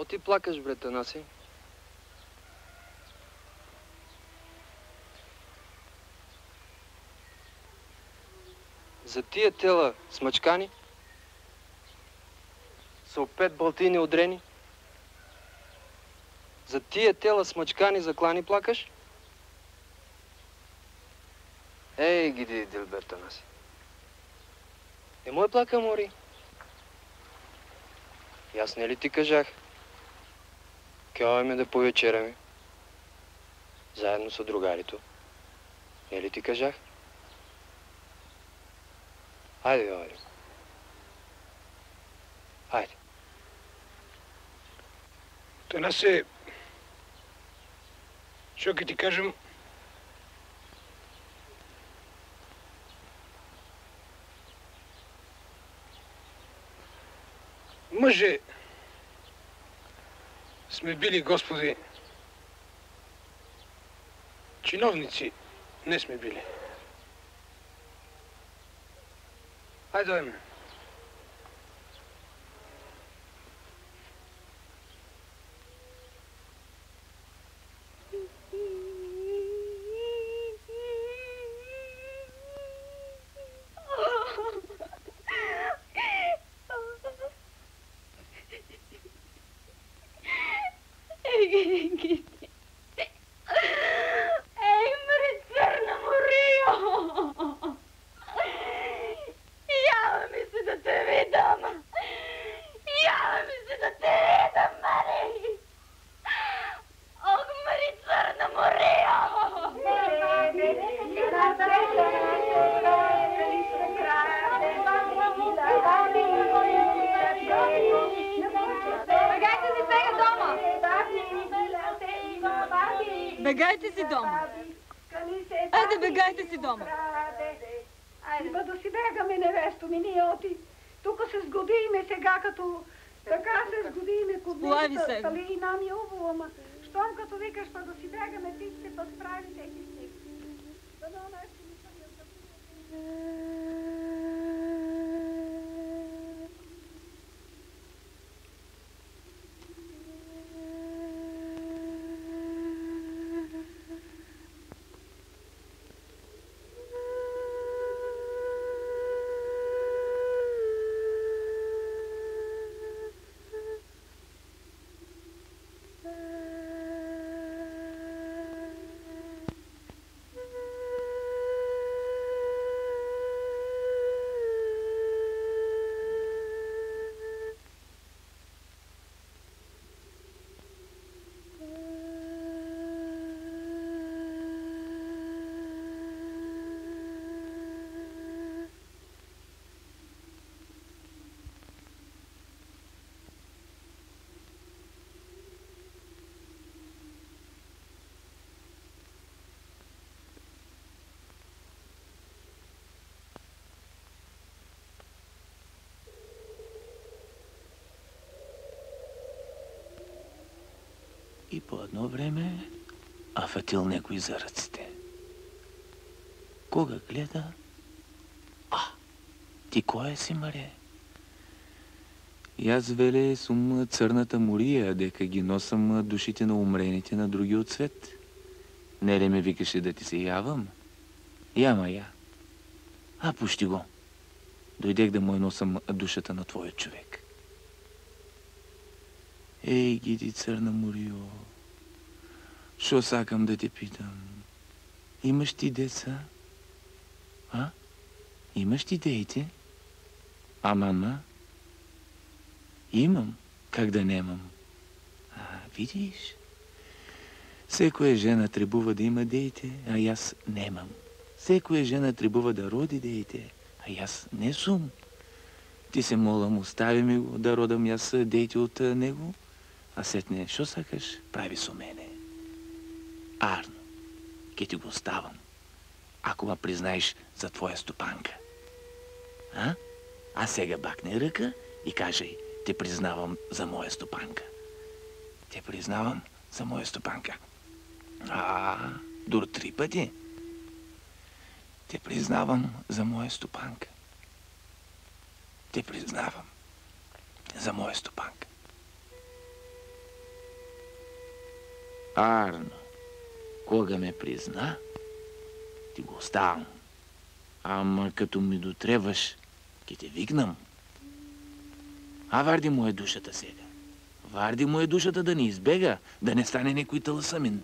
Ко ти плакаш, бре, Танаси? За тия тела смачкани? Са опет балтини удрени? За тия тела смачкани заклани плакаш? Ей, гиди, Дилбер, Танаси. Не мой плака, мори. И аз не ли ти кажах? Кяваме да повечеряме. Заедно с другарито. Не ли ти кажах? Хайде, Валю. Хайде. Танасе, що ке ти кажем, мъже сме били, Господи, чиновници не сме били. Хайде, дойме. Бегайте си дома. Айде, бегайте си дома. Ба да си бегаме, невесто ми, ние оти. Тук се сгодиме сега, като така се сгодиме, коднесата, тали и нам е убаво, ама щом като викаш па да си бегаме, ти ще па справи всеки снег. Дано нещо ми съдят да И по едно време афатил някой за ръцете. Кога гледа? Ти кой си, Маре? И аз, веле, сум църната Мория, дека ги носам душите на умрените на други от свет. Не ли ме викаше да ти се явам? Яма я. Пущи го. Дойдех да му носам душата на твоя човек. Ей, гиди, църна Морио, шо сакам да те питам? Имаш ти деца? Имаш ти дейте? Мама? Имам. Как да немам? Видиш? Всекоя жена требува да има дейте, а аз немам. Всекоя жена требува да роди дейте, а аз не сум. Ти се молам, остави ми го да родам аз дейте от него, а сетне, шо сакаш, прави со мене. Арно, ке ти го оставам, ако ма признаеш за твоя стопанка. А сега бакне ръка и кажей, те признавам за моя стопанка. Те признавам за моя стопанка. Дур 3 пъти. Те признавам за моя стопанка. Те признавам за моя стопанка. Арно, кога ме призна, ти го оставам. Ама като ми дотребваш, ке те викнам. А варди му е душата сега. Варди му е душата да не избега, да не стане некой таласамин.